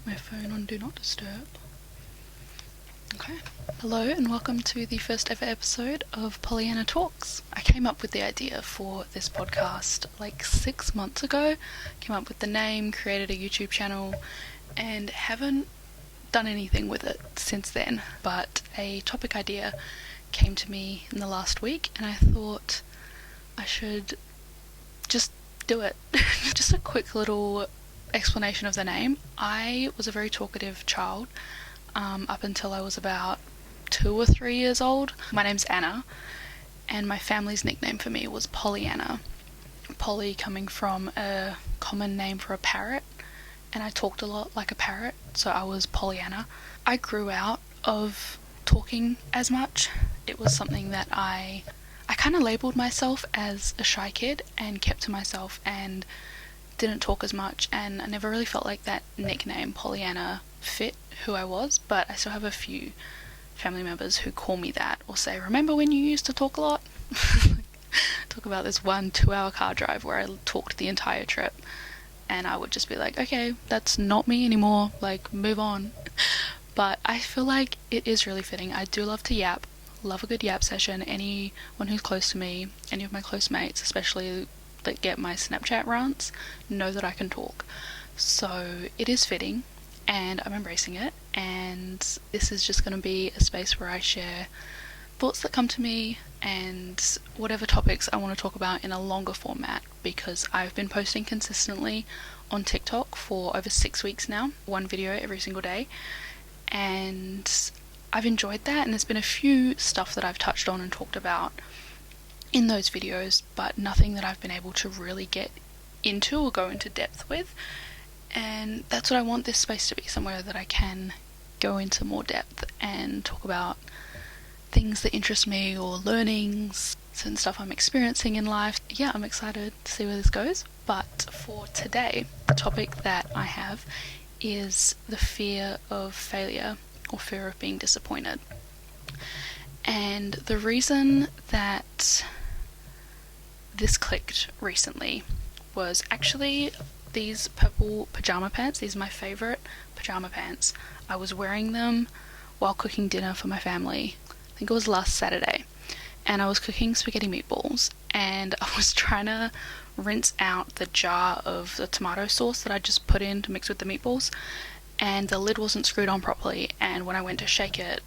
put my phone on Do Not Disturb. Okay. Hello and welcome to the first ever episode of Pollyanna Talks. I came up with the idea for this podcast like 6 months ago. Came up with the name, created a YouTube channel, and haven't done anything with it since then. But a topic idea came to me in the last week and I thought I should just do it. Just a quick little explanation of the name. I was a very talkative child up until I was about 2 or 3 years old. My name's Anna, and my family's nickname for me was Pollyanna. Polly coming from a common name for a parrot, and I talked a lot like a parrot, so I was Pollyanna. I grew out of talking as much. It was something that I kind of labelled myself as a shy kid and kept to myself and didn't talk as much, and I never really felt like that nickname Pollyanna fit who I was. But I still have a few family members who call me that or say, remember when you used to talk a lot? Talk about this 1-2 hour car drive where I talked the entire trip, and I would just be like, okay, that's not me anymore, like move on. But I feel like it is really fitting. I do love to yap, love a good yap session. Anyone who's close to me, any of my close mates especially that get my Snapchat rants, know that I can talk. So it is fitting and I'm embracing it, and this is just going to be a space where I share thoughts that come to me and whatever topics I want to talk about in a longer format, because I've been posting consistently on TikTok for over 6 weeks now, one video every single day, and I've enjoyed that, and there's been a few stuff that I've touched on and talked about in those videos, but nothing that I've been able to really get into or go into depth with. And that's what I want this space to be, somewhere that I can go into more depth and talk about things that interest me or learnings, certain stuff I'm experiencing in life. Yeah, I'm excited to see where this goes. But for today, the topic that I have is the fear of failure or fear of being disappointed. And the reason that this clicked recently was actually these purple pajama pants. These are my favourite pajama pants. I was wearing them while cooking dinner for my family. I think it was last Saturday. And I was cooking spaghetti meatballs, and I was trying to rinse out the jar of the tomato sauce that I just put in to mix with the meatballs, and the lid wasn't screwed on properly, and when I went to shake it,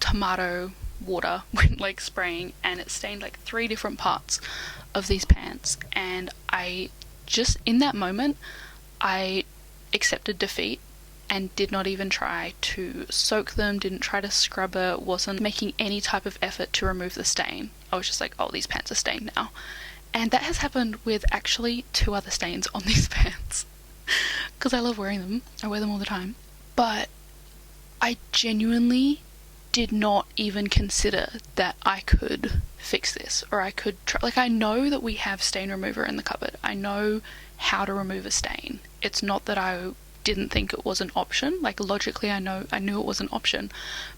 tomato water went like spraying, and it stained like 3 different parts of these pants. And I just, in that moment, I accepted defeat and did not even try to soak them, didn't try to scrub it, wasn't making any type of effort to remove the stain. I was just like, oh, these pants are stained now. And that has happened with actually 2 other stains on these pants, because I love wearing them. I wear them all the time. But I genuinely did not even consider that I could fix this, or I could try. Like, I know that we have stain remover in the cupboard. I know how to remove a stain. It's not that I didn't think it was an option. Like, logically I knew it was an option,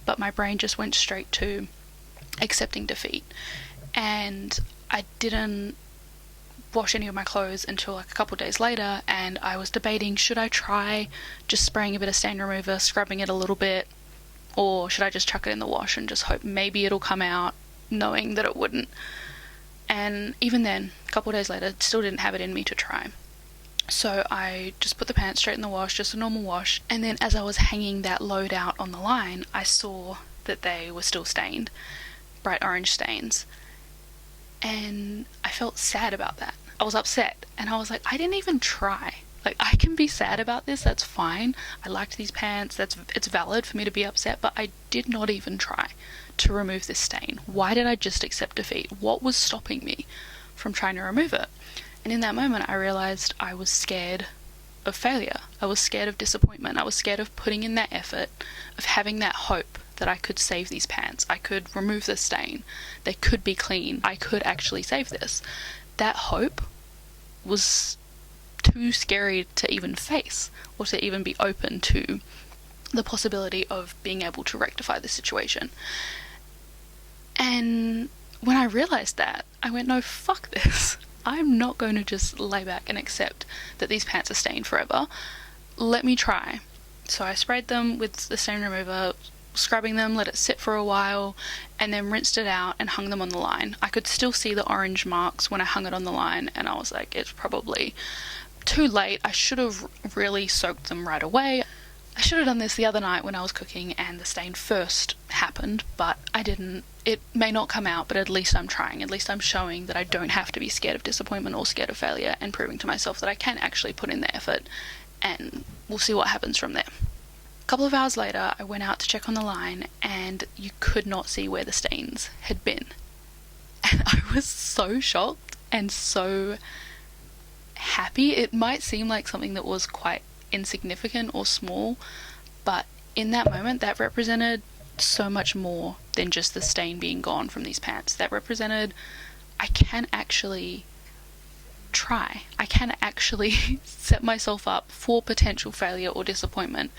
but my brain just went straight to accepting defeat. And I didn't wash any of my clothes until like a couple of days later, and I was debating, should I try just spraying a bit of stain remover, scrubbing it a little bit, or should I just chuck it in the wash and just hope maybe it'll come out, knowing that it wouldn't. And even then, a couple of days later, still didn't have it in me to try. So I just put the pants straight in the wash, just a normal wash, and then as I was hanging that load out on the line, I saw that they were still stained, bright orange stains. And I felt sad about that. I was upset, and I was like, I didn't even try. Like, I can be sad about this, that's fine. I liked these pants, it's valid for me to be upset, but I did not even try to remove this stain. Why did I just accept defeat? What was stopping me from trying to remove it? And in that moment, I realized I was scared of failure. I was scared of disappointment. I was scared of putting in that effort, of having that hope that I could save these pants. I could remove the stain. They could be clean. I could actually save this. That hope was too scary to even face, or to even be open to the possibility of being able to rectify the situation. And when I realized that, I went, no, fuck this. I'm not going to just lay back and accept that these pants are stained forever. Let me try. So I sprayed them with the stain remover, scrubbing them, let it sit for a while, and then rinsed it out and hung them on the line. I could still see the orange marks when I hung it on the line, and I was like, it's probably too late. I should have really soaked them right away. I should have done this the other night when I was cooking and the stain first happened, but I didn't. It may not come out, but at least I'm trying. At least I'm showing that I don't have to be scared of disappointment or scared of failure, and proving to myself that I can actually put in the effort, and we'll see what happens from there. A couple of hours later, I went out to check on the line, and you could not see where the stains had been. And I was so shocked and so happy. It might seem like something that was quite insignificant or small, but in that moment that represented so much more than just the stain being gone from these pants. That represented I can actually try. I can actually set myself up for potential failure or disappointment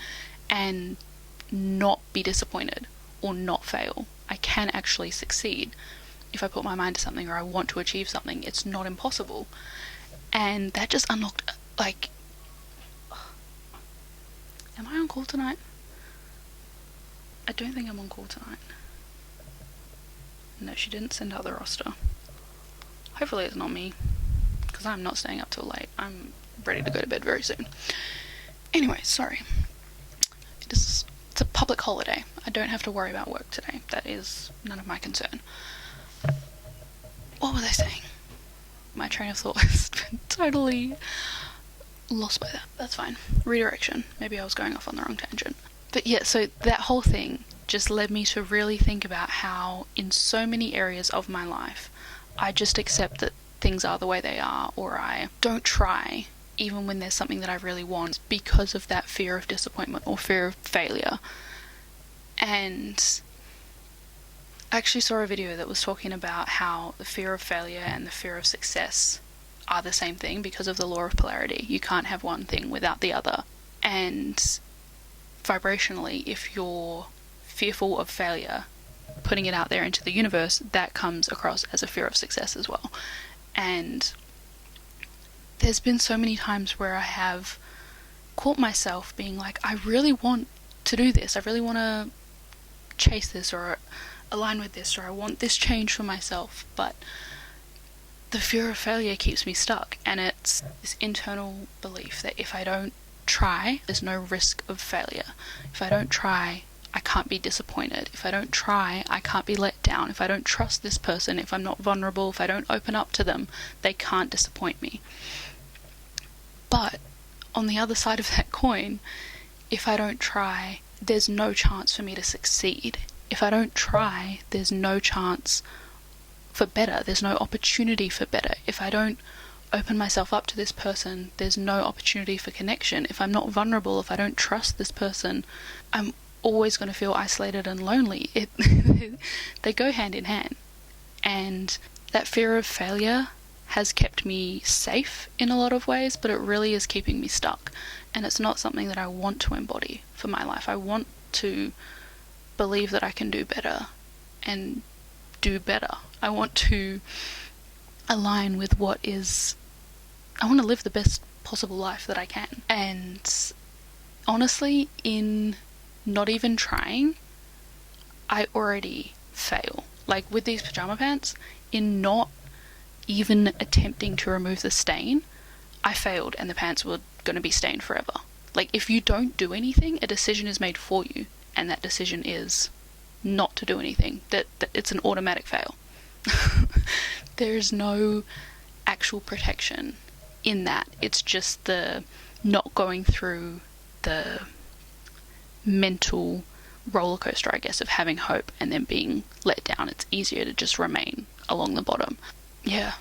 and not be disappointed or not fail. I can actually succeed if I put my mind to something or I want to achieve something. It's not impossible. And that just unlocked, like, am I on call tonight? I don't think I'm on call tonight. No, she didn't send out the roster. Hopefully it's not me, because I'm not staying up till late. I'm ready to go to bed very soon. Anyway, sorry. It's a public holiday. I don't have to worry about work today. That is none of my concern. What was I saying? My train of thought has been totally lost by that. That's fine. Redirection. Maybe I was going off on the wrong tangent. But yeah, so that whole thing just led me to really think about how in so many areas of my life, I just accept that things are the way they are, or I don't try even when there's something that I really want because of that fear of disappointment or fear of failure. And I actually saw a video that was talking about how the fear of failure and the fear of success are the same thing because of the law of polarity. You can't have one thing without the other. And vibrationally, if you're fearful of failure, putting it out there into the universe, that comes across as a fear of success as well. And there's been so many times where I have caught myself being like, I really want to do this. I really want to chase this or align with this, or I want this change for myself, but the fear of failure keeps me stuck. And it's this internal belief that if I don't try, there's no risk of failure. If I don't try, I can't be disappointed. If I don't try, I can't be let down. If I don't trust this person, if I'm not vulnerable, if I don't open up to them, they can't disappoint me. But on the other side of that coin, if I don't try, there's no chance for me to succeed. If I don't try, there's no chance for better. There's no opportunity for better. If I don't open myself up to this person, there's no opportunity for connection. If I'm not vulnerable, if I don't trust this person, I'm always going to feel isolated and lonely. They go hand in hand. And that fear of failure has kept me safe in a lot of ways, but it really is keeping me stuck. And it's not something that I want to embody for my life. I want to believe that I can do better and do better. I want to align with what is... I want to live the best possible life that I can. And honestly, in not even trying, I already fail. Like with these pajama pants, in not even attempting to remove the stain, I failed and the pants were going to be stained forever. Like if you don't do anything, a decision is made for you, and that decision is not to do anything. That it's an automatic fail. There's no actual protection in that. It's just the not going through the mental roller coaster, I guess, of having hope and then being let down. It's easier to just remain along the bottom. Yeah.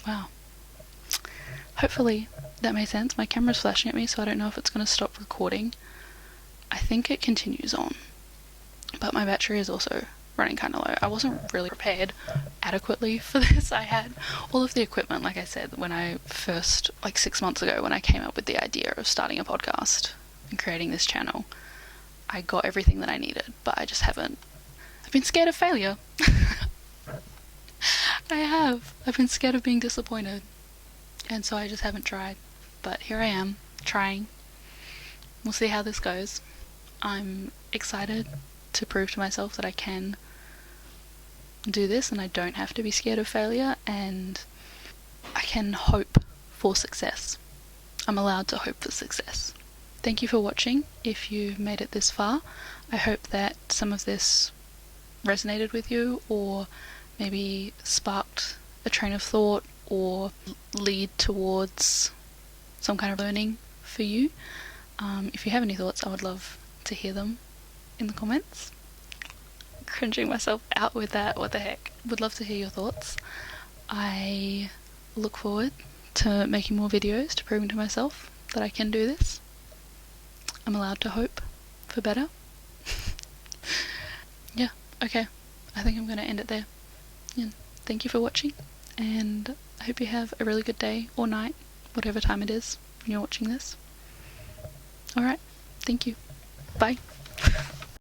Wow. Hopefully that made sense. My camera's flashing at me, so I don't know if it's going to stop recording. I think it continues on, but my battery is also running kind of low. I wasn't really prepared adequately for this. I had all of the equipment, like I said, when I first, like 6 months ago, when I came up with the idea of starting a podcast and creating this channel. I got everything that I needed, but I just haven't. I've been scared of failure. I have. I've been scared of being disappointed, and so I just haven't tried. But here I am, trying, we'll see how this goes. I'm excited to prove to myself that I can do this and I don't have to be scared of failure, and I can hope for success. I'm allowed to hope for success. Thank you for watching. If you've made it this far, I hope that some of this resonated with you, or maybe sparked a train of thought, or lead towards some kind of learning for you. If you have any thoughts, I would love to hear them in the comments. Cringing myself out with that, what the heck. Would love to hear your thoughts. I look forward to making more videos, to proving to myself that I can do this. I'm allowed to hope for better. Yeah, okay. I think I'm going to end it there. Yeah, thank you for watching, and I hope you have a really good day or night, whatever time it is when you're watching this. Alright, thank you. Bye.